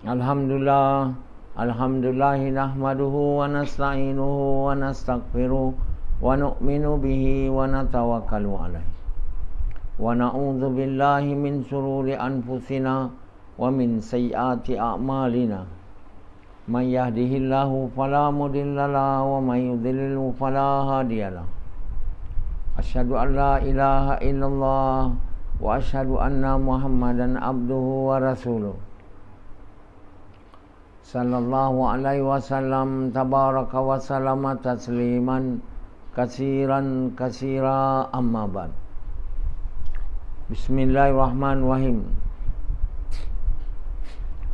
Alhamdulillah, alhamdulillahi nahmaduhu wa nasta'inuhu wa nastaghfiruh wa nu'minu bihi wa natawakkalu alaihi wa na'udzu billahi min shururi anfusina wa min sayyiati a'malina. May yahdihillahu fala mudilla lahu wa may yudlilhu fala hadiya lahu. Asyhadu an la ilaha illallah wa asyhadu anna Muhammadan abduhu wa rasuluh. Sallallahu alaihi wasallam tabaraka wa salama tasliman kasiran kasira amma ba'd. Bismillahirrahmanirrahim.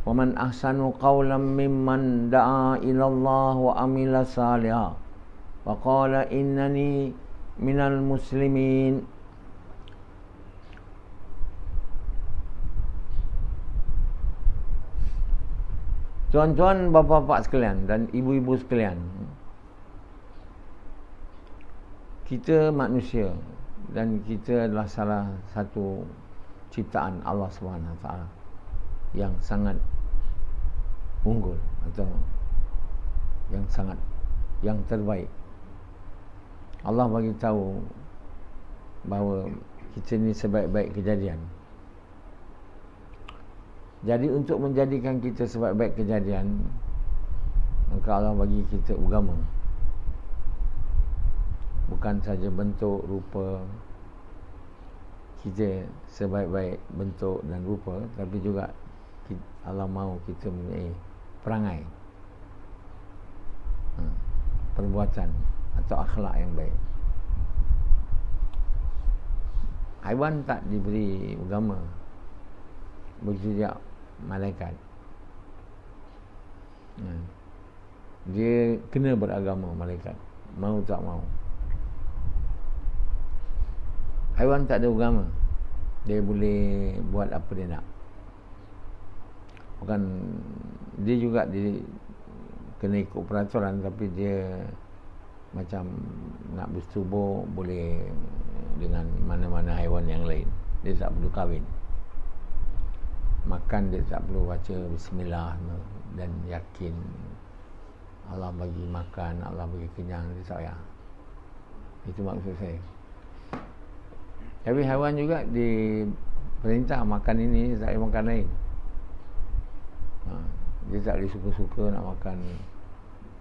Wa man ahsanu qawlan mimman da'a ila Allah wa amila salihan wa qala innani minal muslimin. Tuan-tuan, bapa-bapa sekalian dan ibu-ibu sekalian, kita manusia dan kita adalah salah satu ciptaan Allah SWT yang sangat unggul atau yang terbaik. Allah bagi tahu bahawa kita ni sebaik-baik kejadian. Jadi untuk menjadikan kita sebaik-baik kejadian, maka Allah bagi kita agama. Bukan saja bentuk, rupa kita sebaik-baik bentuk dan rupa, tapi juga Allah mahu kita mempunyai perangai, perbuatan atau akhlak yang baik. Haiwan tak diberi agama, begitu juga malaikat. Dia kena beragama malaikat, mau tak mau. Haiwan tak ada agama, dia boleh buat apa dia nak. Bukan dia juga dia kena ikut peraturan, tapi dia macam nak bersetubuh boleh dengan mana-mana haiwan yang lain. Dia tak perlu kahwin. Makan dia tak perlu baca bismillah dan yakin Allah bagi makan, Allah bagi kenyang, dia tak payah. Itu maksud saya. Tapi haiwan juga diperintah makan ini, tak boleh makan lain. Dia tak boleh suka-suka nak makan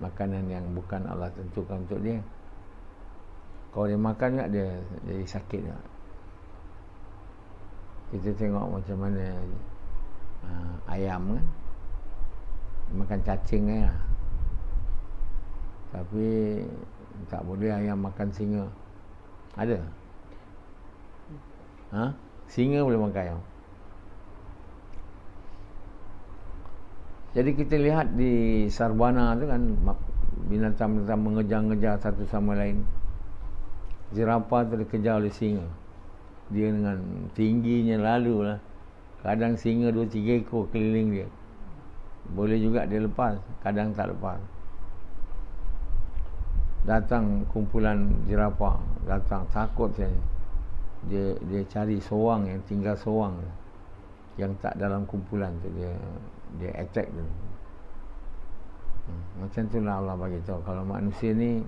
makanan yang bukan Allah tentukan untuk dia. Kalau dia makan juga dia jadi sakit juga. Kita tengok macam mana ayam kan makan cacing kan, tapi tak boleh ayam makan singa. Ada? Singa boleh makan ayam. Jadi kita lihat di Sarbana tu kan, binatang-binatang mengejar-ngejar satu sama lain. Zirafah tu dikejar oleh singa. Dia dengan tingginya lalu lah. Kadang singa 2-3 ekor keliling dia. Boleh juga dia lepas, kadang tak lepas. Datang kumpulan zirafah, datang takut saya. Dia cari seorang yang tinggal seorang, yang tak dalam kumpulan tu, dia attack tu. Macam tu lah Allah bagi tahu. Kalau manusia ni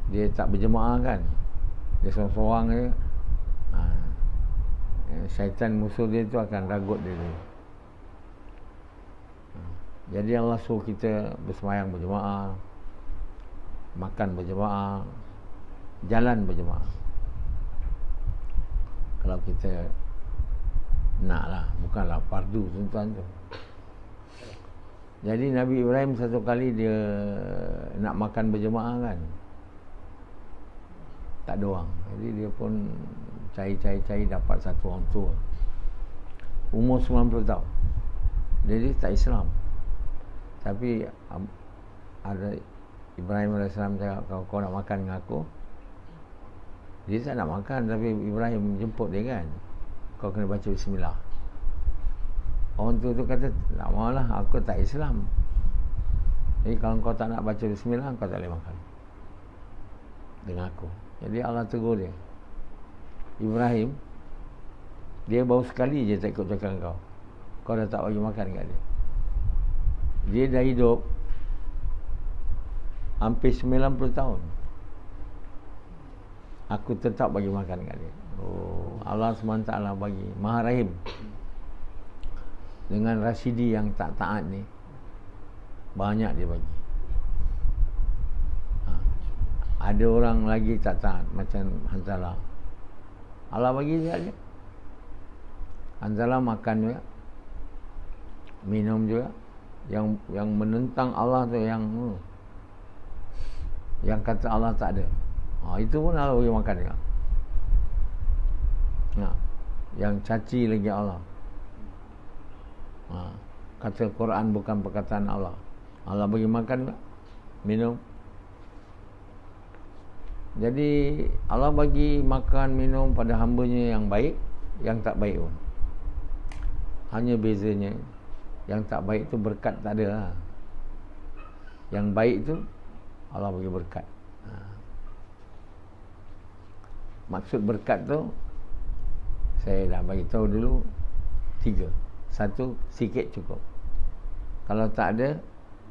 dia tak berjemaah kan, dia seorang-seorang je, syaitan musuh dia tu akan ragut dia tu. Jadi Allah suruh kita bersemayang berjemaah, makan berjemaah, jalan berjemaah. Kalau kita nak lah, bukanlah fardu tuan-tuan tu. Jadi Nabi Ibrahim satu kali dia nak makan berjemaah kan, tak ada orang. Jadi dia pun cari dapat satu orang tua, umur 90 tahun. Jadi tak Islam, tapi ada Ibrahim AS cakap, kalau kau nak makan dengan aku. Dia tak nak makan, tapi Ibrahim jemput dia kan, kau kena baca bismillah. Orang tua tu kata, tak maulah, aku tak Islam. Jadi kalau kau tak nak baca bismillah, kau tak boleh makan dengan aku. Jadi Allah tegur dia. Ibrahim, dia baru sekali je tak ikut cakap kau dah tak bagi makan kat dia. Dia dah hidup hampir 90 tahun. Aku tetap bagi makan kat dia. Allah SWT bagi. Maha Rahim. Dengan Rasidi yang tak taat ni, banyak dia bagi. Ada orang lagi tak taat, macam Hanzalah. Allah bagi dia aja. Hanzalah makan juga, minum juga. Yang menentang Allah tu, yang kata Allah tak ada, itu pun Allah bagi makan juga. Yang caci lagi Allah, kata Quran bukan perkataan Allah, Allah bagi makan juga, minum. Jadi Allah bagi makan minum pada hamba-Nya yang baik, yang tak baik pun. Hanya bezanya, yang tak baik tu berkat tak ada lah. Yang baik tu Allah bagi berkat. Maksud berkat tu saya dah bagi tahu dulu 3. 1, sikit cukup. Kalau tak ada,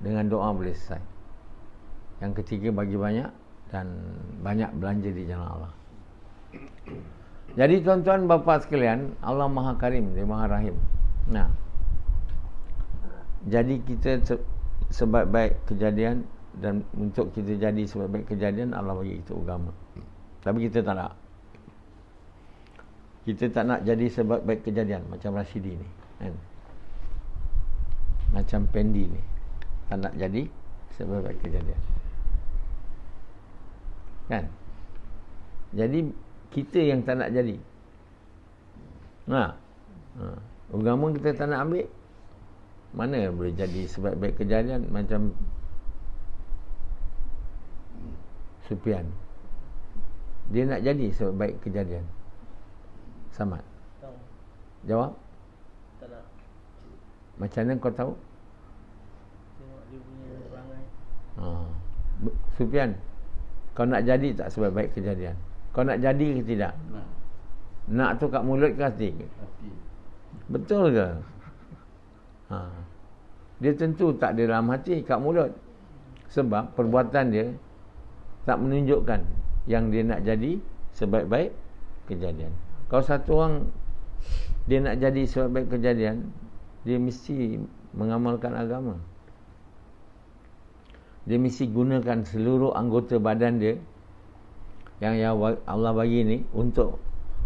dengan doa boleh selesai. Yang ketiga, bagi banyak dan banyak belanja di jalan Allah. Jadi tuan-tuan bapa sekalian, Allah Maha Karim, Dia Maha Rahim. Jadi kita sebaik-baik kejadian, dan untuk kita jadi sebaik-baik kejadian, Allah bagi kita agama. Tapi kita tak nak. Kita tak nak jadi sebaik-baik kejadian macam Rasidi ni, kan? Macam Pendi ni, tak nak jadi sebaik-baik kejadian, kan? Jadi kita yang tak nak jadi. Agama kita tak nak ambil, mana boleh jadi sebaik-baik kejadian macam Sufian. Dia nak jadi sebaik-baik kejadian. Samad, jawab. Tak nak. Macam mana kau tahu? Tengok dia punya perangai. Sufian, kau nak jadi tak sebaik-baik kejadian? Kau nak jadi ke tidak? Nak tu kat mulut ke hati? Betul ke? Dia tentu tak ada dalam hati, kat mulut. Sebab perbuatan dia tak menunjukkan yang dia nak jadi sebaik-baik kejadian. Kalau satu orang dia nak jadi sebaik-baik kejadian, dia mesti mengamalkan agama. Dia mesti gunakan seluruh anggota badan dia yang Allah bagi ni untuk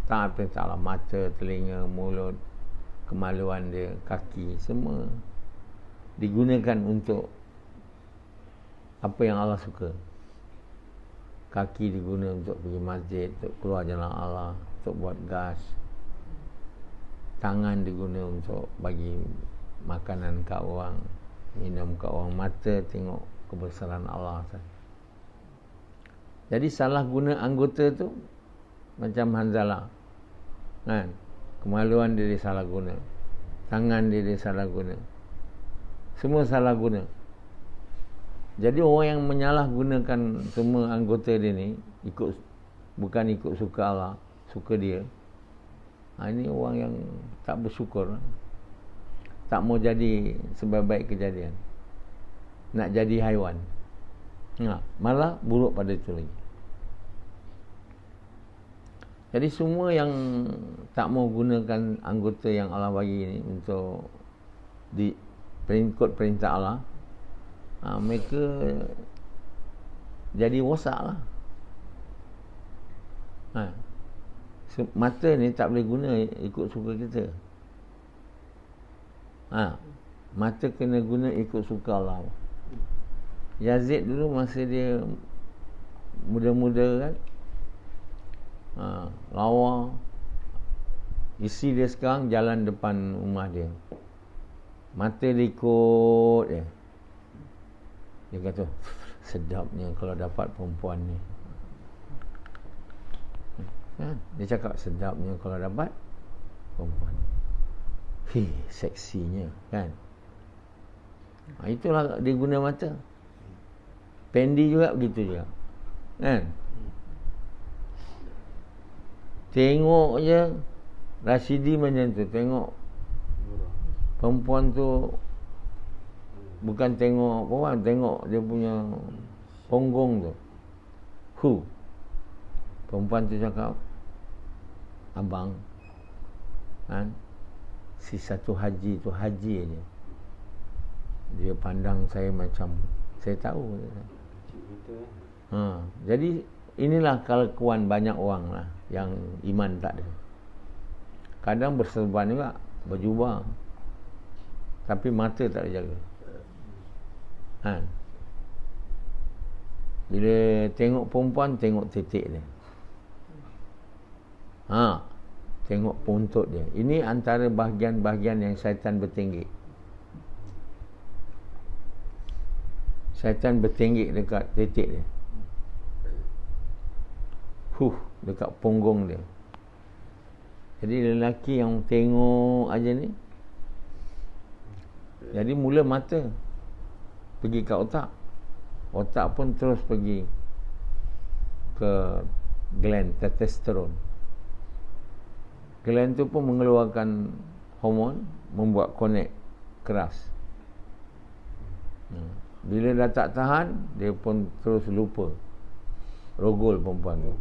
taat perintah Allah. Mata, telinga, mulut, kemaluan dia, kaki, semua digunakan untuk apa yang Allah suka. Kaki diguna untuk pergi masjid, untuk keluar jalan Allah, untuk buat gas. Tangan diguna untuk bagi makanan kat orang, minum kat orang. Mata tengok kebesaran Allah. Jadi salah guna anggota tu macam Hanzalah, kan? Kemaluan dia salah guna, tangan dia salah guna, semua salah guna. Jadi orang yang menyalahgunakan semua anggota dia ni, bukan ikut suka Allah, suka dia, ini orang yang tak bersyukur, tak mau jadi sebaik-baik kejadian, nak jadi haiwan, malah buruk pada itu lagi. Jadi semua yang tak mau gunakan anggota yang Allah bagi ni untuk ikut perintah Allah, mereka jadi rosak lah. Mata ni tak boleh guna ikut suka kita. Mata kena guna ikut suka Allah. Yazid dulu masa dia muda-muda kan, lawa, isi dia sekarang jalan depan rumah dia, mata dia ikut je. Dia kata sedapnya kalau dapat perempuan ni, kan? Dia cakap sedapnya kalau dapat perempuan ni, seksinya, kan? Itulah dia guna mata. Pendi juga begitu juga, kan? Tengok je Rasidi macam tu, tengok perempuan tu Bukan tengok perempuan, tengok dia punya punggung tu. Perempuan tu cakap, abang, kan, si satu haji tu haji aja. Dia pandang saya macam saya tahu. Jadi inilah kelakuan banyak orang lah yang iman tak ada. Kadang berserban juga, berjubah, tapi mata tak dijaga. Bila tengok perempuan, tengok titik dia. Tengok puntut dia. Ini antara bahagian-bahagian yang syaitan bertinggi. Syaitan bertinggi dekat titik dia. Dekat punggung dia. Jadi lelaki yang tengok aja ni, jadi mula mata pergi ke otak. Otak pun terus pergi ke gland testosteron. Gland tu pun mengeluarkan hormon, membuat connect keras. Bila dah tak tahan, dia pun terus lupa. Rogol perempuan tu.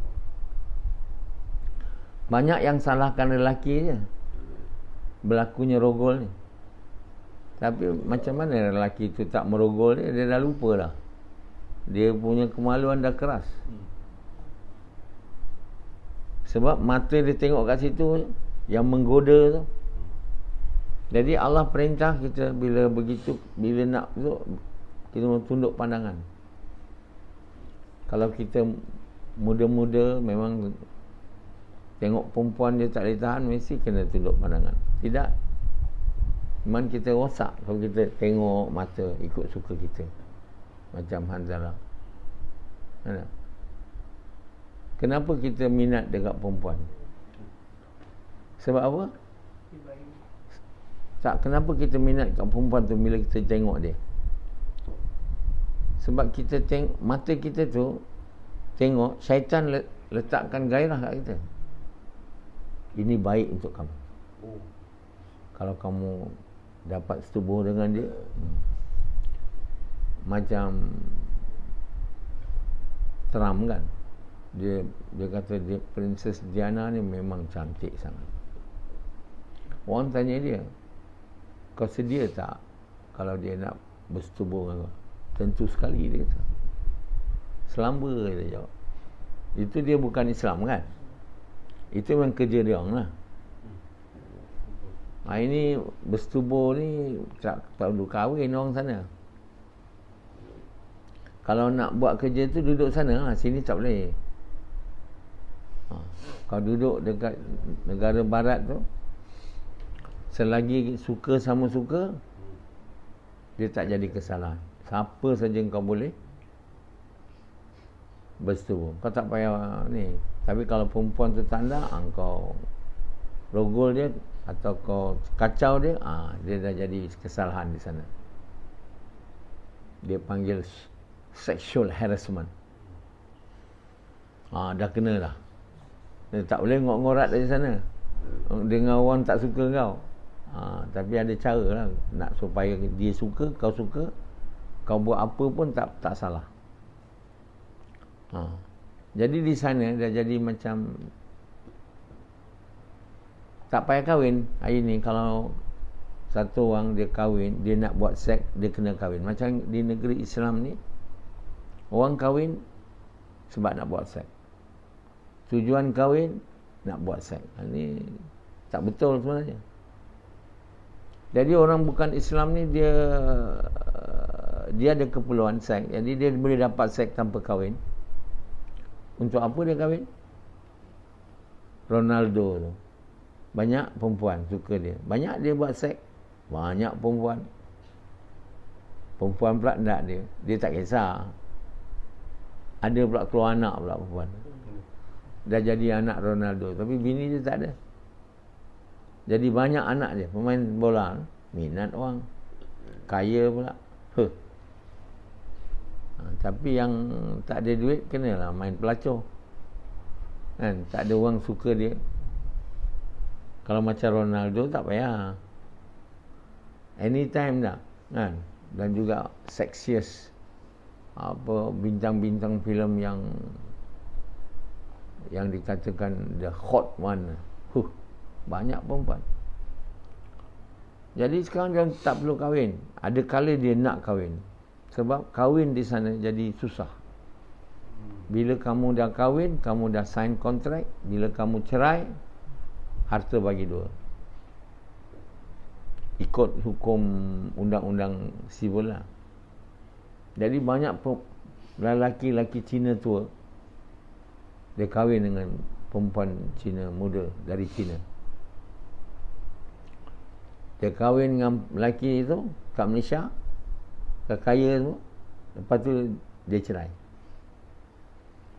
Banyak yang salahkan lelaki je, berlakunya rogol ni. Tapi macam mana lelaki tu tak merogol dia, dia dah lupa dah. Dia punya kemaluan dah keras. Sebab mata dia tengok kat situ yang menggoda tu. Jadi Allah perintah kita bila begitu, bila nak tu, kita tunduk pandangan. Kalau kita muda-muda memang tengok perempuan dia tak boleh tahan, mesti kena tunduk pandangan. Tidak, iman kita rosak kalau kita tengok mata ikut suka kita. Macam Hanzalah. Kenapa kita minat dekat perempuan? Sebab apa? Tak, kenapa kita minat dekat perempuan tu bila kita tengok dia? Sebab kita tengok, mata kita tu tengok, syaitan letakkan gairah kat kita. Ini baik untuk kamu. Kalau kamu dapat setubuh dengan dia, macam Trump kan, dia kata dia Princess Diana ni memang cantik sangat. Orang tanya dia, kau sedia tak kalau dia nak bersetubuh dengan kau? Tentu sekali, dia kata. Selamba, dia jawab. Itu dia bukan Islam kan, itu memang kerja dia orang lah. Ini bersetubuh ni tak perlu kahwin orang sana. Kalau nak buat kerja tu duduk sana lah, sini tak boleh. Kalau duduk dekat negara barat tu, selagi suka sama suka, dia tak jadi kesalahan. Siapa saja kau boleh bersetubuh, kau tak payah ni. Tapi kalau perempuan tu tanda, kau rogol dia atau kau kacau dia, dia dah jadi kesalahan di sana. Dia panggil sexual harassment. Dah kena dah. Dia tak boleh ngok-ngorat dari sana dengan orang tak suka kau. Tapi ada cara lah nak supaya dia suka, kau buat apa pun tak salah. Jadi di sana dah jadi macam tak payah kahwin. Hari ni kalau satu orang dia kahwin, dia nak buat seks, dia kena kahwin. Macam di negeri Islam ni, orang kahwin sebab nak buat seks. Tujuan kahwin nak buat seks. Ini tak betul sebenarnya. Jadi orang bukan Islam ni, dia ada keperluan seks. Jadi dia boleh dapat seks tanpa kahwin. Untuk apa dia kahwin? Ronaldo tu, banyak perempuan suka dia, banyak dia buat seks, banyak perempuan pula tak dia tak kisah. Ada pula keluar anak pula perempuan, dah jadi anak Ronaldo, tapi bini dia tak ada. Jadi banyak anak dia, pemain bola, minat orang, kaya pula. Tapi yang tak ada duit, kenalah main pelacur kan, tak ada orang suka dia. Kalau macam Ronaldo tak payah, anytime dah kan, dan juga seksius, bintang-bintang filem yang dikatakan the hot one. Banyak perempuan. Jadi sekarang dia tak perlu kahwin. Ada kala dia nak kahwin. Sebab kahwin di sana jadi susah. Bila kamu dah kahwin, kamu dah sign kontrak. Bila kamu cerai, harta bagi dua. Ikut hukum undang-undang sivil lah. Jadi banyak lelaki-lelaki Cina tua, dia kahwin dengan perempuan Cina muda dari Cina. Dia kahwin dengan lelaki itu kat Malaysia, kaya tu, lepas tu dia cerai.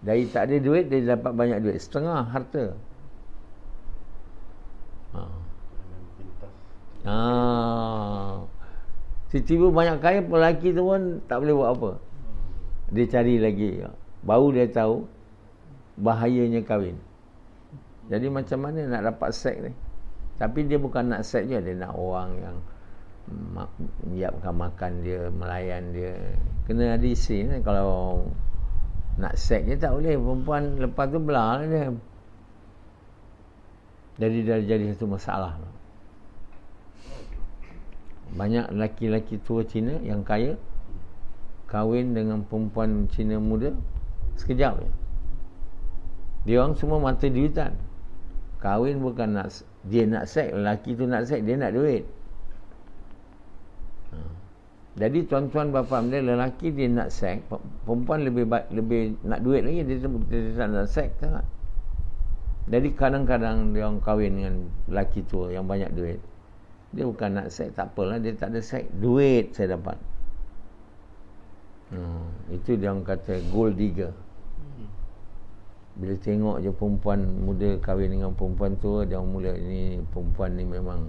Dari tak ada duit, dia dapat banyak duit, setengah harta. Tiba-tiba banyak kaya, lelaki tu pun tak boleh buat apa. Dia cari lagi. Baru dia tahu bahayanya kahwin. Jadi macam mana nak dapat seks ni? Tapi dia bukan nak seks je, dia nak orang yang menyiapkan makan dia, melayan dia. Kena ada isi ni. Kalau nak seks je tak boleh. Perempuan lepas tu belah lah dia. Jadi dah jadi satu masalah. Banyak lelaki-lelaki tua Cina yang kaya kahwin dengan perempuan Cina muda sekejap je. Dia orang semua mata duitan. Kahwin bukan nak, dia nak seks, lelaki tu nak seks, dia nak duit. Jadi tuan-tuan bapa dia, lelaki dia nak seks, perempuan lebih nak duit lagi, dia tak nak seks sangat. Jadi kadang-kadang dia orang kahwin dengan lelaki tua yang banyak duit. Dia bukan nak seks, tak apalah, dia tak ada seks, duit saya dapat. Itu dia orang kata gold digger. Bila tengok je perempuan muda kahwin dengan perempuan tua, dia orang mula, ni perempuan ni memang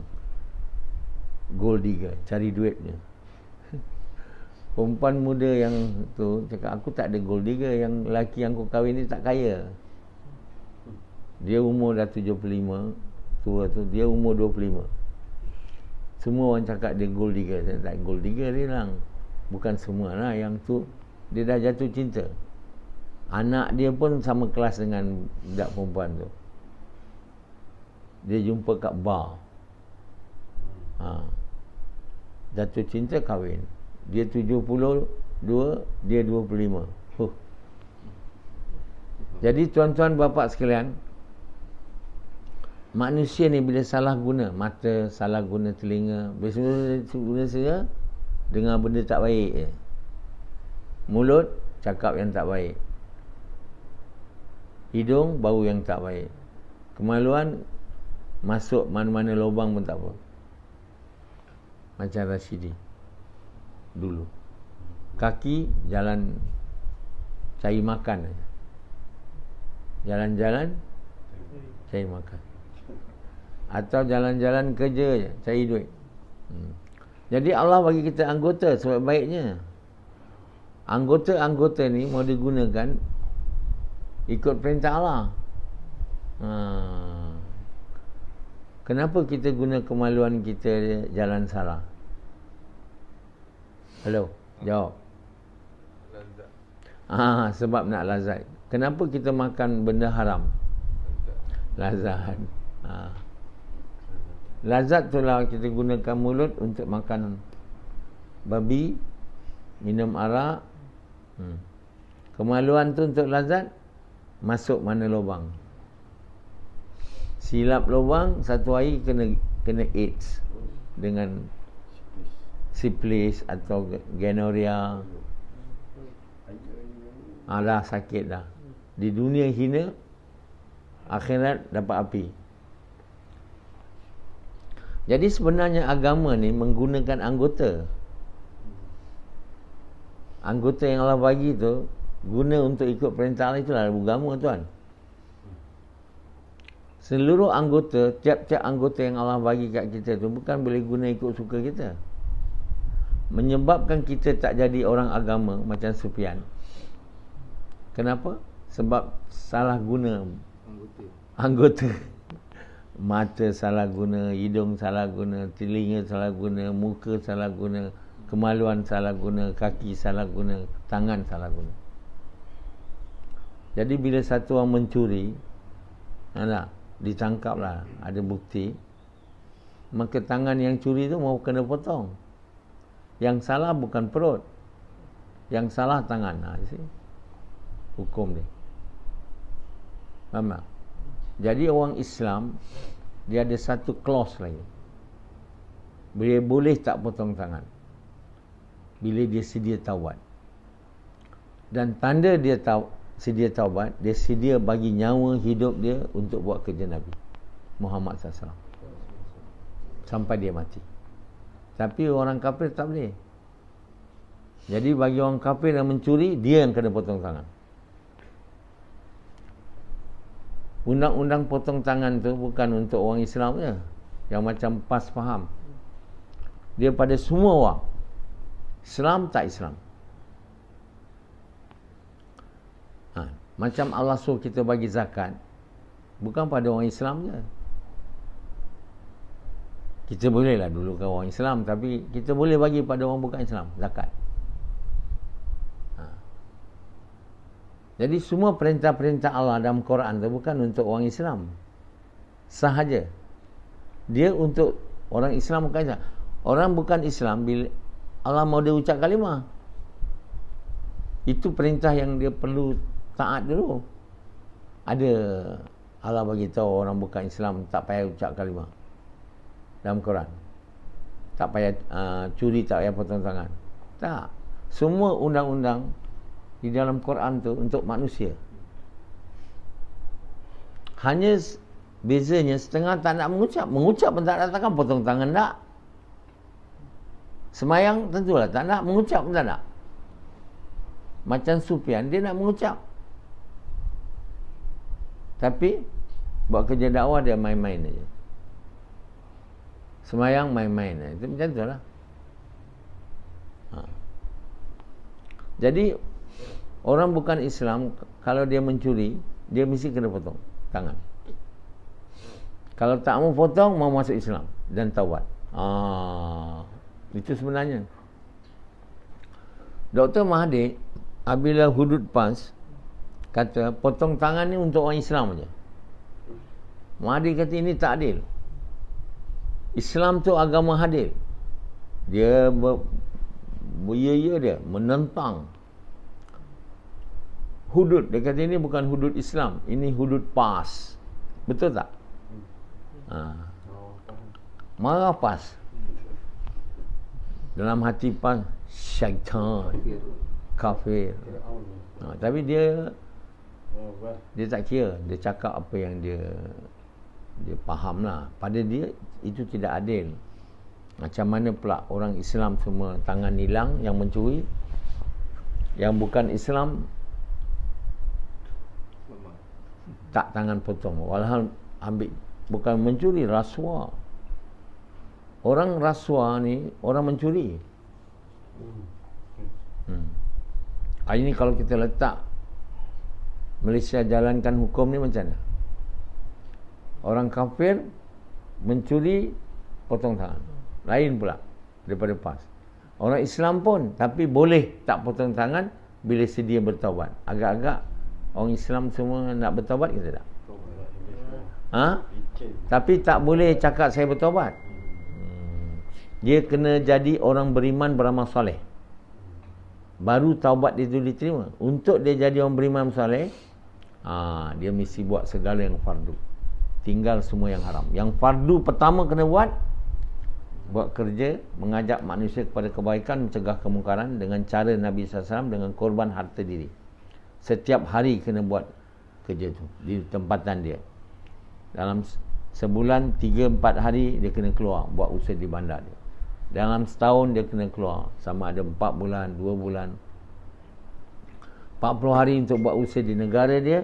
gold digger, cari duitnya. Perempuan muda yang tu cakap, aku tak ada gold digger, yang lelaki yang aku kahwin ni tak kaya. Dia umur dah 75, tua tu, dia umur 25. Semua orang cakap dia gold digger. Saya tak gold digger dia lang. Bukan semua lah yang tu, dia dah jatuh cinta. Anak dia pun sama kelas dengan budak perempuan tu. Dia jumpa kat bar. Jatuh cinta, kahwin. Dia 72, dia 25. Jadi tuan-tuan bapa sekalian, manusia ni bila salah guna mata, salah guna telinga, bila guna saya dengar benda tak baik je. Mulut cakap yang tak baik. Hidung bau yang tak baik. Kemaluan masuk mana-mana lubang pun tak apa. Macam Rashidi dulu. Kaki jalan cari makan. Jalan-jalan cari makan. Atau jalan-jalan kerja je, cari duit. Jadi Allah bagi kita anggota sebab baiknya. Anggota-anggota ni mau digunakan ikut perintah Allah. Kenapa kita guna kemaluan kita jalan salah? Hello, jawab. Sebab nak lazat. Kenapa kita makan benda haram? Lazat. Lazat itulah kita gunakan mulut untuk makan babi, minum arak. Kemaluan tu untuk lazat, masuk mana lubang. Silap lubang, satu hari kena AIDS dengan siplis atau gonorrhea. Dah sakit dah. Di dunia hina, akhirat dapat api. Jadi sebenarnya agama ni menggunakan anggota. Anggota yang Allah bagi tu guna untuk ikut perintah Allah, itulah agama tuan. Seluruh anggota, tiap-tiap anggota yang Allah bagi kat kita tu bukan boleh guna ikut suka kita. Menyebabkan kita tak jadi orang agama macam Sufyan. Kenapa? Sebab salah guna anggota. Mata salah guna, hidung salah guna, telinga salah guna, muka salah guna, kemaluan salah guna, kaki salah guna, tangan salah guna. Jadi bila satu orang mencuri, ditangkaplah, ada bukti, maka tangan yang curi tu mau kena potong. Yang salah bukan perut, yang salah tangan. Hukum dia. Faham tak? Jadi orang Islam, dia ada satu clause lagi. Dia boleh tak potong tangan bila dia sedia taubat. Dan tanda dia sedia taubat, dia sedia bagi nyawa hidup dia untuk buat kerja Nabi Muhammad SAW sampai dia mati. Tapi orang kafir tak boleh. Jadi bagi orang kafir yang mencuri, dia yang kena potong tangan. Undang-undang potong tangan tu bukan untuk orang Islam je, yang macam PAS faham. Dia pada semua orang, Islam tak Islam. Macam Allah suruh kita bagi zakat, bukan pada orang Islam je. Kita bolehlah dulu ke orang Islam, tapi kita boleh bagi pada orang bukan Islam zakat. Jadi semua perintah-perintah Allah dalam Quran itu bukan untuk orang Islam sahaja. Dia untuk orang Islam bukan Islam. Orang bukan Islam, bila Allah mau dia ucap kalimah, itu perintah yang dia perlu taat dulu. Ada Allah bagi tahu orang bukan Islam tak payah ucap kalimah dalam Quran. Tak payah curi, tak payah potong tangan. Tak. Semua undang-undang di dalam Quran tu untuk manusia. Hanya bezanya setengah tak nak mengucap. Mengucap pun tak nak, takkan potong tangan tak. Semayang tentulah tak nak, mengucap pun tak nak. Macam Sufyan, dia nak mengucap, tapi buat kerja dakwah dia main-main aja. Semayang main-main aja. Itu macam tu lah. Jadi orang bukan Islam, kalau dia mencuri, dia mesti kena potong tangan. Kalau tak mau potong, mau masuk Islam dan taubat. Itu sebenarnya. Dr. Mahathir, apabila hudud PAS, kata potong tangan ni untuk orang Islam saja. Mahathir kata ini tak adil. Islam tu agama adil. Dia dia menentang hudud. Dia kata ini bukan hudud Islam, ini hudud PAS. Betul tak? Marah PAS. Dalam hati PAS, syaitan, kafir. Tapi dia tak kira. Dia cakap apa yang dia faham lah. Pada dia itu tidak adil. Macam mana pula orang Islam semua tangan hilang yang mencuri, yang bukan Islam tak tangan potong. Walhal ambil, bukan mencuri, rasuah. Orang rasuah ni orang mencuri. Ini kalau kita letak Malaysia jalankan hukum ni macam mana? Orang kafir mencuri, potong tangan. Lain pula daripada PAS. Orang Islam pun, tapi boleh tak potong tangan bila sedia bertaubat. Agak-agak orang Islam semua nak bertaubat ke tak? Tapi tak boleh cakap saya bertaubat. Dia kena jadi orang beriman beramal soleh, baru taubat itu diterima. Untuk dia jadi orang beriman soleh, dia mesti buat segala yang fardu, tinggal semua yang haram. Yang fardu pertama kena buat kerja, mengajak manusia kepada kebaikan, mencegah kemungkaran dengan cara Nabi SAW, dengan korban harta diri. Setiap hari kena buat kerja tu di tempatan dia. Dalam sebulan 3-4 hari dia kena keluar buat usaha di bandar dia. Dalam setahun dia kena keluar, sama ada 4 bulan, 2 bulan, 40 hari untuk buat usaha di negara dia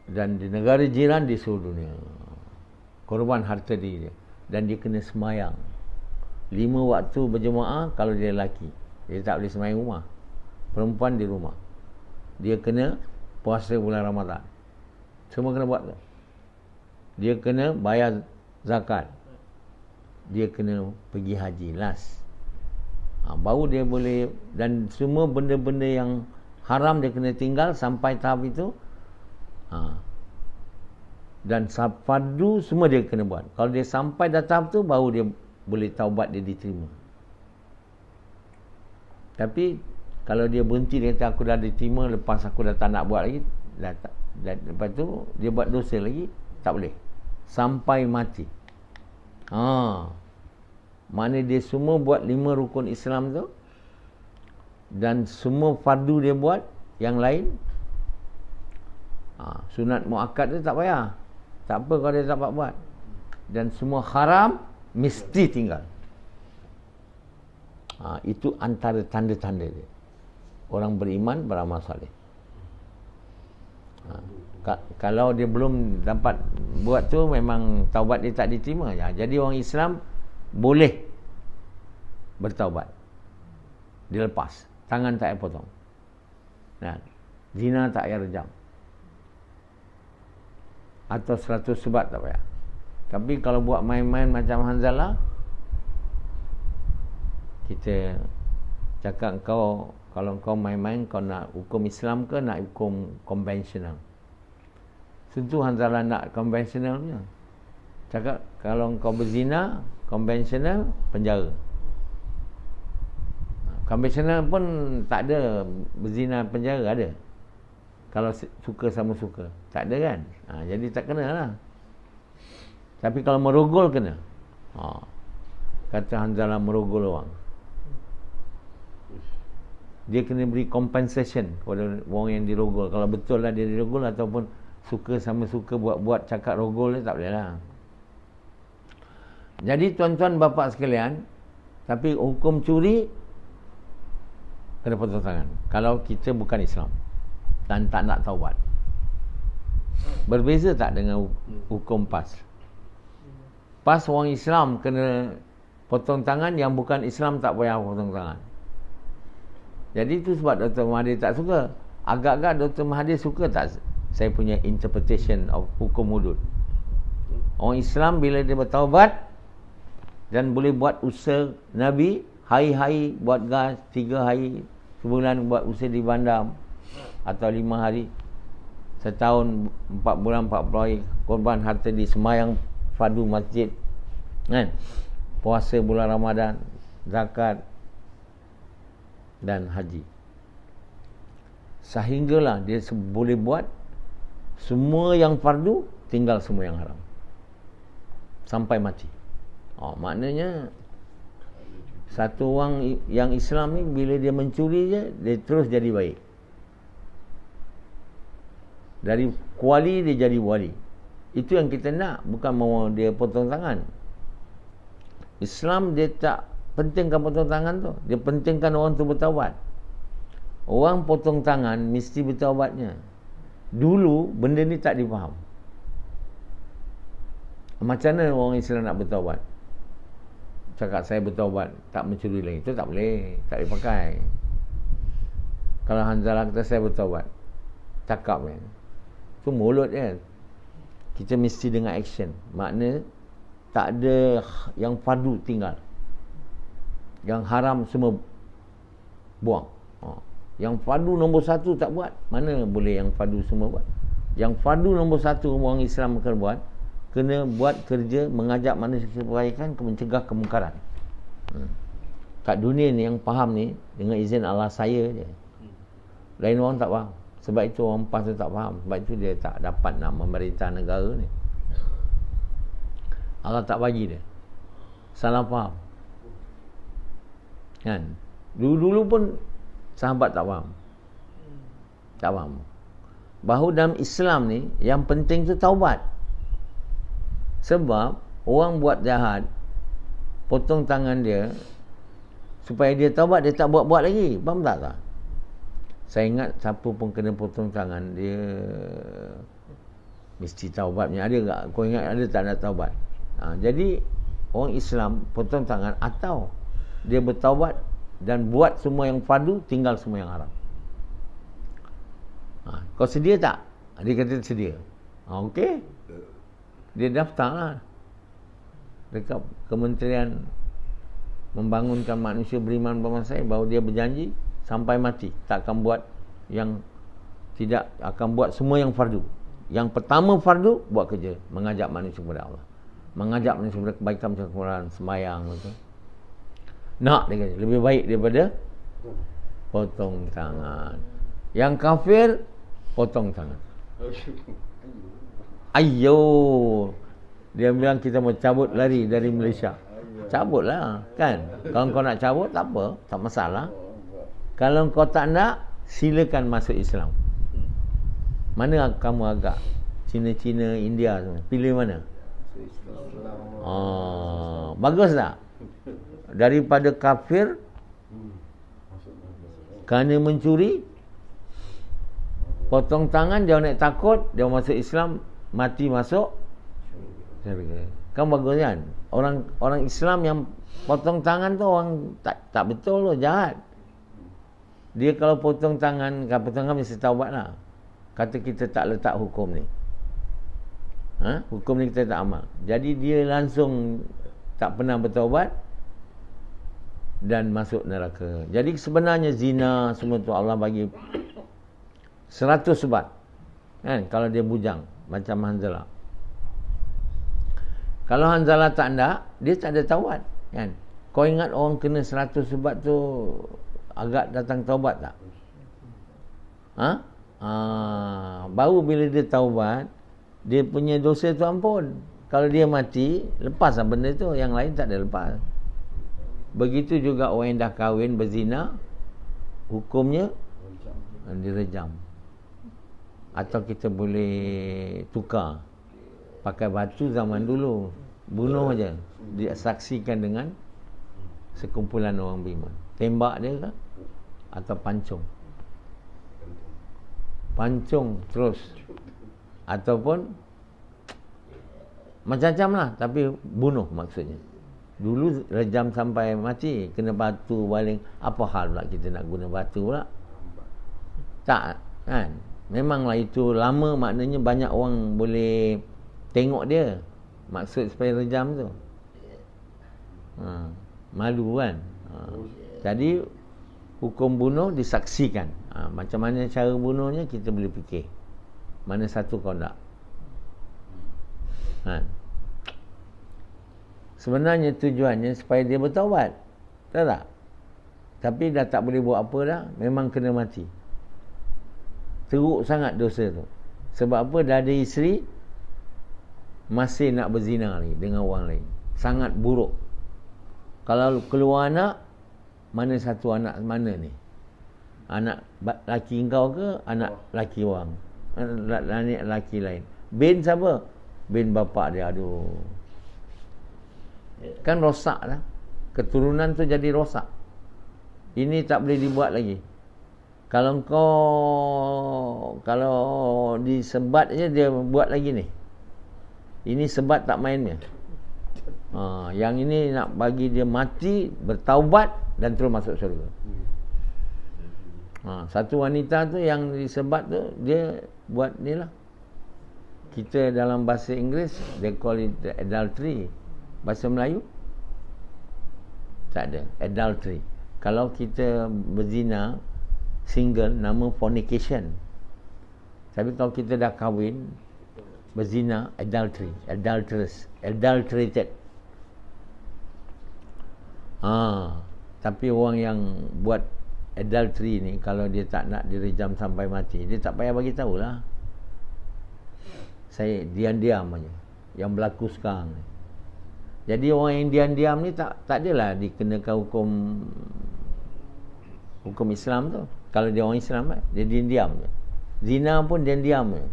dan di negara jiran di seluruh dunia. Korban harta diri dia. Dan dia kena semayang 5 waktu berjemaah kalau dia lelaki. Dia tak boleh semayang rumah. Perempuan di rumah. Dia kena puasa bulan Ramadan. Semua kena buat tu. Dia kena bayar zakat. Dia kena pergi haji last. Baru dia boleh. Dan semua benda-benda yang haram dia kena tinggal sampai tahap itu. Dan fardu semua dia kena buat. Kalau dia sampai dah tahap tu, baru dia boleh taubat, dia diterima. Tapi kalau dia berhenti, dia kata aku dah diterima, lepas aku dah tak nak buat lagi, lepas tu dia buat dosa lagi, tak boleh sampai mati. Mana dia semua buat 5 rukun Islam tu, dan semua fardu dia buat. Yang lain, sunat muakkad tu tak payah, tak apa kalau dia tak buat. Dan semua haram mesti tinggal. Itu antara tanda-tanda dia. Orang beriman, beramal saleh. Kalau dia belum dapat buat tu, memang taubat dia tak diterima. Jadi orang Islam boleh bertaubat. Dia lepas, tangan tak payah potong. Zina tak payah rejam, atau 100 sebat tak payah. Tapi kalau buat main-main macam Hanzalah, kita cakap kalau kau main-main, kau nak hukum Islam ke nak hukum konvensional? Tentu Hanzalah nak konvensionalnya. Cakap kalau kau berzina, konvensional, penjara. Konvensional pun tak ada berzina penjara, ada. Kalau suka sama suka, tak ada kan? Jadi tak kena lah. Tapi kalau merogol kena. Kata Hanzalah merogol orang, dia kena beri compensation kepada orang yang dirogol. Kalau betul lah dia dirogol, ataupun suka sama suka buat cakap rogol dia, tak boleh lah. Jadi tuan-tuan bapa sekalian, tapi hukum curi kena potong tangan kalau kita bukan Islam dan tak nak taubat. Berbeza tak dengan hukum PAS? PAS orang Islam kena potong tangan, yang bukan Islam tak payah potong tangan. Jadi itu sebab Dr. Mahathir tak suka. Agak-agak Dr. Mahathir suka tak saya punya interpretation of hukum hudud? Orang Islam bila dia bertaubat dan boleh buat usaha Nabi, hari-hari buat gas, 3 hari sebulan buat usaha di bandar, atau 5 hari setahun, 4 bulan 40 hari korban harta di semayang fardu masjid, kan? Puasa bulan Ramadan, zakat dan haji, sehinggalah dia boleh buat semua yang fardu, tinggal semua yang haram sampai mati. Maknanya satu orang yang Islam ni, bila dia mencuri je, dia terus jadi baik. Dari kuali dia jadi wali. Itu yang kita nak, bukan mahu dia potong tangan. Islam dia tak pentingkan potong tangan tu, dia pentingkan orang tu bertaubat. Orang potong tangan mesti bertaubatnya. Dulu benda ni tak difaham. Macam mana orang Islam nak bertaubat? Cakap saya bertaubat, tak mencuri lagi, itu tak boleh, tak boleh pakai. Kalau Hanzalah kata saya bertaubat, cakap kan, itu mulut kan. Kita mesti dengan action. Makna tak ada yang fardu tinggal, yang haram semua buang. Yang fardu nombor 1 tak buat, mana boleh yang fardu semua buat? Yang fardu nombor 1 orang Islam akan buat, kena buat kerja mengajak manusia kebaikan, mencegah kemungkaran. Kat dunia ni yang faham ni dengan izin Allah saya je. Lain orang tak faham. Sebab itu orang PAS tu tak faham. Sebab itu dia tak dapat nak memerintah negara ni. Allah tak bagi dia. Salah faham. Kan? Dulu-dulu pun sahabat tak faham. Tak faham. Bahawa dalam Islam ni yang penting tu taubat. Sebab orang buat jahat, potong tangan dia, supaya dia taubat, dia tak buat-buat lagi. Faham tak? Saya ingat siapa pun kena potong tangan, dia mesti taubatnya. Ada tak? Kau ingat ada tak nak taubat? Jadi orang Islam potong tangan, atau dia bertaubat dan buat semua yang fardu, tinggal semua yang haram. Kau sedia tak? Dia kata sedia. Okey. Dia daftar lah dekat Kementerian membangunkan manusia beriman kepada saya, bahawa dia berjanji sampai mati tak akan buat yang tidak, akan buat semua yang fardu. Yang pertama fardu, buat kerja, mengajak manusia kepada Allah, mengajak manusia kepada kebaikan macam Quran, sembahyang betul. Nak dia kata, lebih baik daripada potong tangan. Yang kafir potong tangan. Ayo, dia bilang kita mau cabut lari dari Malaysia. Cabutlah kan. Kalau kau nak cabut tak apa, tak masalah. Kalau kau tak nak, silakan masuk Islam. Mana kamu agak? Cina-Cina, India semua. Pilih mana? Bagus tak? Daripada kafir kerana mencuri, potong tangan, dia naik takut, dia masuk Islam, mati masuk syurga. Kan bagus kan? Orang Islam yang potong tangan tu orang tak betul tu, jahat. Dia kalau potong tangan mesti taubat lah. Kata kita tak letak hukum ni. Hukum ni kita tak amal. Jadi dia langsung tak pernah bertaubat dan masuk neraka. Jadi sebenarnya zina semua tu Allah bagi 100 sebab. Kan? Kalau dia bujang macam Hanzalah. Kalau Hanzalah tak nak, dia tak ada taubat. Kan? Kau ingat orang kena 100 sebab tu agak datang taubat tak? Baru bila dia taubat, dia punya dosa tu ampun. Kalau dia mati, lepas lah benda tu. Yang lain tak ada lepas. Begitu juga orang yang dah kahwin berzina, hukumnya direjam. Atau kita boleh tukar, pakai batu zaman dulu, bunuh aja, dia saksikan dengan sekumpulan orang beriman. Tembak dia ke? Atau pancung terus, ataupun macam-macam lah, tapi bunuh maksudnya. Dulu rejam sampai mati, kena batu baling. Apa hal pula kita nak guna batu pula? Tak kan? Memanglah itu lama, maknanya banyak orang boleh tengok dia. Maksud supaya rejam tu malu kan. Jadi hukum bunuh disaksikan. Macam mana cara bunuhnya kita boleh fikir. Mana satu kau nak. Sebenarnya tujuannya supaya dia bertaubat. Tak? Tapi dah tak boleh buat apa dah. Memang kena mati. Teruk sangat dosa tu. Sebab apa? Dah ada isteri, masih nak berzina lagi dengan orang lain. Sangat buruk. Kalau keluar anak, mana satu anak mana ni? Anak laki kau ke anak laki orang? Anak laki lain. Bin siapa? Bin bapak dia. Aduh. Kan rosak lah. Keturunan tu jadi rosak. Ini tak boleh dibuat lagi. Kalau disebat je dia buat lagi ni. Ini sebat tak mainnya. Yang ini nak bagi dia mati, bertaubat dan terus masuk syurga. Satu wanita tu yang disebat tu, dia buat ni lah. Kita dalam bahasa Inggeris they call it adultery. Bahasa Melayu tak ada adultery. Kalau kita berzina single, nama fornication. Tapi kalau kita dah kahwin berzina, adultery, adulterated. Tapi orang yang buat adultery ni, kalau dia tak nak direjam sampai mati, dia tak payah bagi tahulah. Saya diam-diam aja. Yang berlaku sekarang ni. Jadi orang yang diam-diam ni tak adalah dikenakan hukum Islam tu. Kalau dia orang Islam, dia diam-diam je. Zina pun diam-diam je.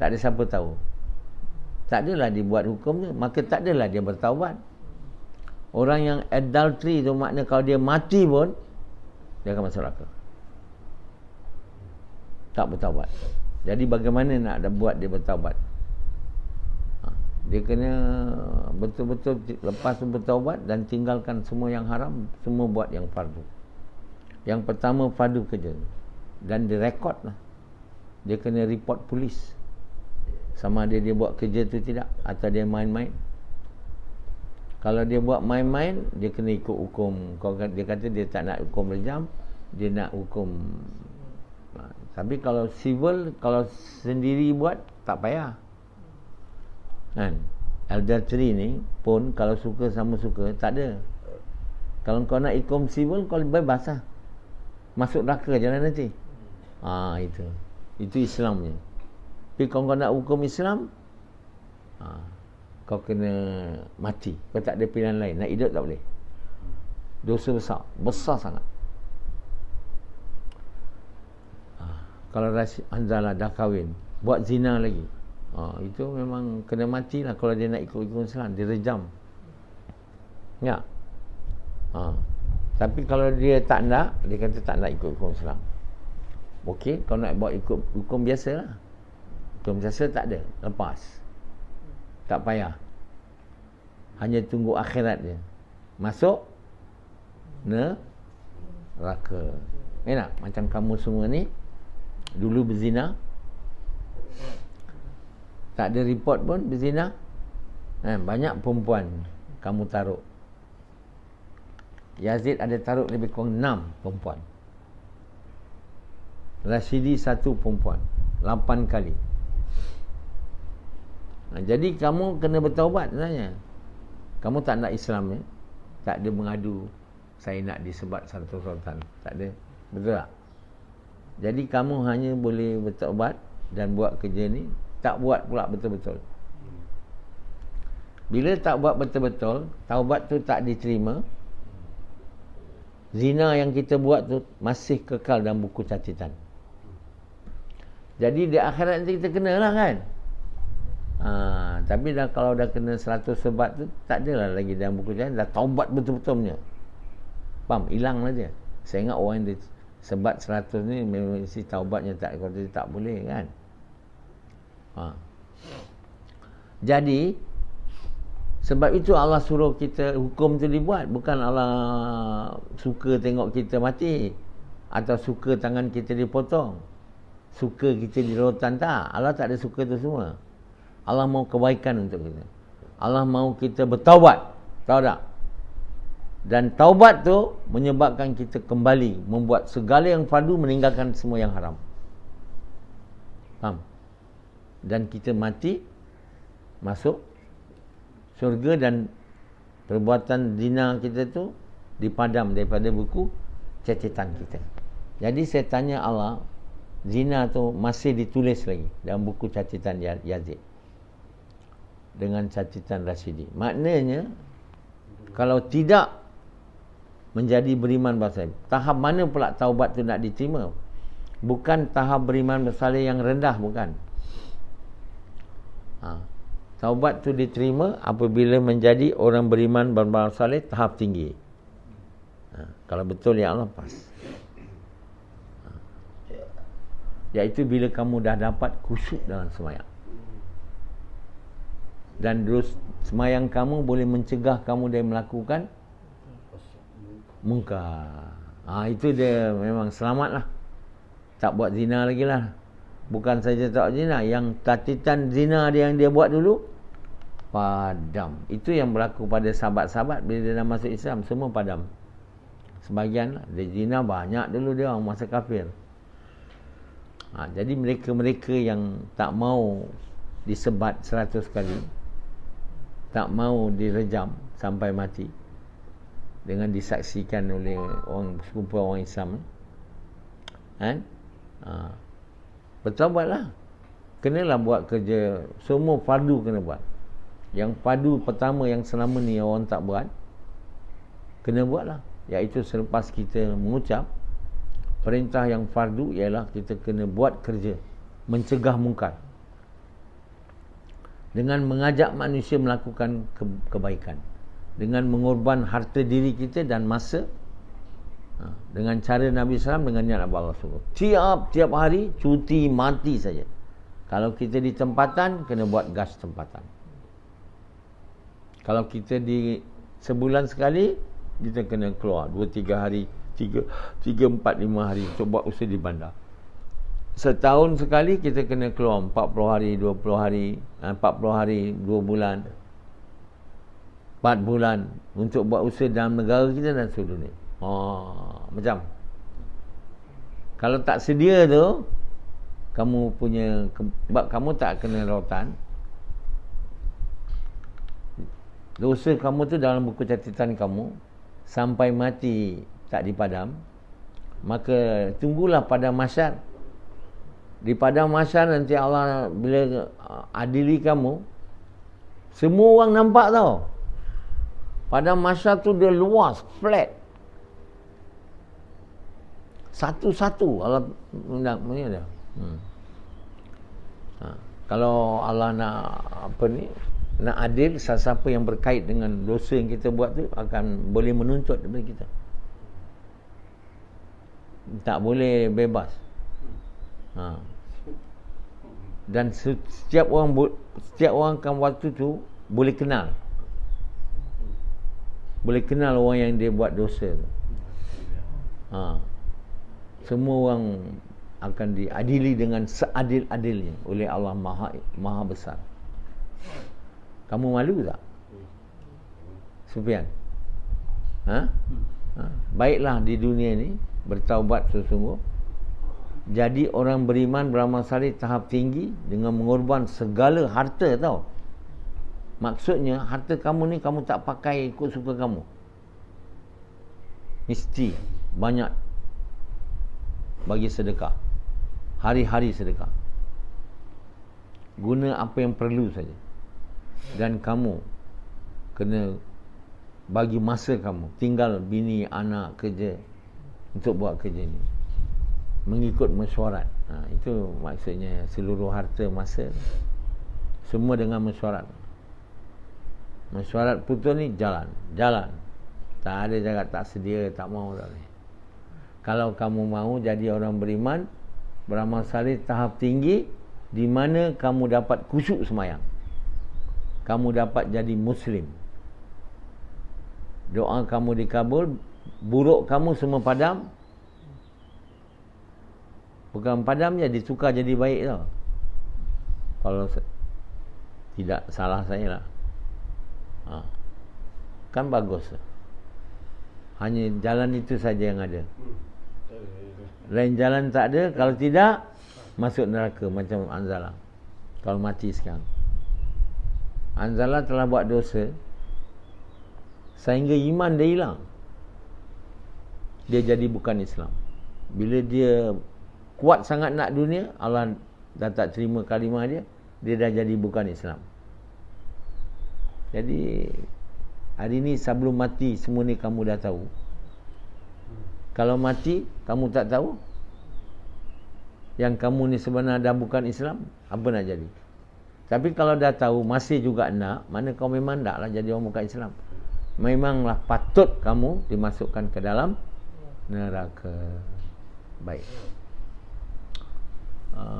Tak ada siapa tahu. Tak adalah dibuat hukum tu, maka tak adalah dia bertaubat. Orang yang adultery tu makna kalau dia mati pun dia akan masuk neraka. Tak bertaubat. Jadi bagaimana nak buat dia bertaubat? Dia kena betul-betul lepas bertaubat dan tinggalkan semua yang haram, semua buat yang fardu. Yang pertama fardu kerja. Dan direkod lah. Dia kena report polis. Sama ada dia buat kerja tu tidak, atau dia main-main. Kalau dia buat main-main, dia kena ikut hukum. Kalau dia kata dia tak nak hukum rejam, dia nak hukum. Tapi kalau civil, kalau sendiri buat, tak payah. Kan? Adultery ni pun kalau suka sama suka, tak ada. Kalau kau nak hukum civil, kau bebas lah. Masuk neraka jalan nanti. Itu Islamnya. Tapi kalau kau nak hukum Islam, kau kena mati. Kau tak ada pilihan lain. Nak hidup tak boleh. Dosa besar. Besar sangat. Kalau Hanzalah dah kahwin, buat zina lagi, itu memang kena mati lah. Kalau dia nak ikut Islam, dia rejam. Ya. Tapi kalau dia tak nak, dia kata tak nak ikut hukum Islam. Okey, kalau nak buat ikut hukum biasa lah. Hukum biasa tak ada, lepas. Tak payah. Hanya tunggu akhirat je. Masuk neraka. Enak macam kamu semua ni dulu berzina, tak ada report pun berzina. Banyak perempuan kamu taruh. Yazid ada taruh lebih kurang 6 perempuan. Rashidi 1 perempuan, 8 kali. Jadi kamu kena bertaubat sebenarnya. Kamu tak nak Islam ni, tak ada mengadu saya nak disebat satu sultan, tak ada. Betul tak? Jadi kamu hanya boleh bertaubat dan buat kerja ni, tak buat pula betul-betul. Bila tak buat betul-betul, taubat tu tak diterima, zina yang kita buat tu masih kekal dalam buku catatan. Jadi di akhirat nanti kita kenalah kan. Tapi dah kalau dah kena 100 sebat tu, tak adalah lagi dalam buku catatan, dah taubat betul-betul punya. Faham? Hilang lah dia. Saya ingat orang yang sebat 100 ni memang isi taubatnya tak, kalau dia tak boleh kan. Jadi sebab itu Allah suruh kita hukum tu dibuat. Bukan Allah suka tengok kita mati, atau suka tangan kita dipotong, suka kita dirotan. Tak. Allah tak ada suka tu semua. Allah mau kebaikan untuk kita. Allah mau kita bertaubat. Tahu tak? Dan taubat tu menyebabkan kita kembali membuat segala yang fardu, meninggalkan semua yang haram. Faham? Dan kita mati, masuk syurga, dan perbuatan zina kita tu dipadam daripada buku catatan kita. Jadi saya tanya Allah, zina tu masih ditulis lagi dalam buku catatan Yazid dengan catatan Rashidi. Maknanya kalau tidak menjadi beriman bersaleh, tahap mana pula taubat tu nak diterima? Bukan tahap beriman bersaleh yang rendah, bukan. Taubat tu diterima apabila menjadi orang beriman beramal saleh tahap tinggi. Kalau betul ya Allah, pas. Iaitu bila kamu dah dapat khusyuk dalam sembahyang. Dan terus sembahyang kamu boleh mencegah kamu dari melakukan mungkar. Itu dia memang selamat lah. Tak buat zina lagi lah. Bukan saja tak zina, yang catatan zina dia yang dia buat dulu padam. Itu yang berlaku pada sahabat-sahabat bila dia dah masuk Islam, semua padam. Sebagian lah. Dia zina banyak dulu dia orang masa kafir. Jadi mereka-mereka yang tak mau disebat 100 kali, tak mau direjam sampai mati dengan disaksikan oleh orang sekumpulan orang Islam, kan? Bertaubatlah. Kenalah buat kerja. Semua fardu kena buat. Yang fardu pertama yang selama ni orang tak buat, kena buatlah. Iaitu selepas kita mengucap perintah yang fardu, ialah kita kena buat kerja mencegah mungkar dengan mengajak manusia melakukan kebaikan, dengan mengorban harta diri kita dan masa, dengan cara Nabi SAW, dengan niat Allah suruh. Tiap hari cuti mati saja. Kalau kita di tempatan, kena buat gas tempatan. Kalau kita di sebulan sekali, kita kena keluar 2-3 hari, 3-4-5 hari untuk buat usaha di bandar. Setahun sekali kita kena keluar 40 hari, 20 hari, 40 hari, 2 bulan. 4 bulan untuk buat usaha dalam negara kita dan seluruh dunia. Macam kalau tak sedia tu, kamu punya sebab kamu tak kena rautan, dosa kamu tu dalam buku catatan kamu sampai mati tak dipadam, maka tunggulah pada mahsyar. Di padang mahsyar nanti Allah bila adili kamu, semua orang nampak tau. Padang mahsyar tu dia luas, flat. Satu-satu Allah punya dia. Kalau Allah nak nak adil, siapa yang berkait dengan dosa yang kita buat tu akan boleh menuntut daripada kita. Tak boleh bebas. Dan setiap orang kan waktu tu boleh kenal. Boleh kenal orang yang dia buat dosa tu. Semua orang akan diadili dengan seadil-adilnya oleh Allah Maha Besar. Kamu malu tak, Sufyan? Baiklah di dunia ni bertaubat sesungguh, jadi orang beriman beramal saleh tahap tinggi dengan mengorban segala harta tau. Maksudnya harta kamu ni kamu tak pakai ikut suka kamu. Mesti banyak bagi sedekah. Hari-hari sedekah. Guna apa yang perlu saja. Dan kamu kena bagi masa kamu, tinggal bini, anak, kerja untuk buat kerja ni, mengikut mesyuarat. Itu maksudnya seluruh harta, masa semua dengan mesyuarat. Mesyuarat putus ni jalan. Tak ada cakap tak sedia, tak mau tak ni. Kalau kamu mahu jadi orang beriman, beramal saleh tahap tinggi, di mana kamu dapat khusyuk semayang, kamu dapat jadi muslim, doa kamu dikabul, buruk kamu semua padam. Bukan padam je, ditukar jadi baik tau. Kalau tidak salah saya lah. Kan bagus. Hanya jalan itu saja yang ada. Lain jalan tak ada. Kalau tidak, masuk neraka macam Anzalah. Kalau mati sekarang, Anzalah telah buat dosa sehingga iman dia hilang. Dia jadi bukan Islam. Bila dia kuat sangat nak dunia, Allah dah tak terima kalimah dia, dia dah jadi bukan Islam. Jadi hari ni sebelum mati semua ni kamu dah tahu. Kalau mati kamu tak tahu yang kamu ni sebenarnya dah bukan Islam, apa nak jadi? Tapi kalau dah tahu masih juga nak, mana kau memang taklah jadi orang bukan Islam. Memanglah patut kamu dimasukkan ke dalam neraka. Baik.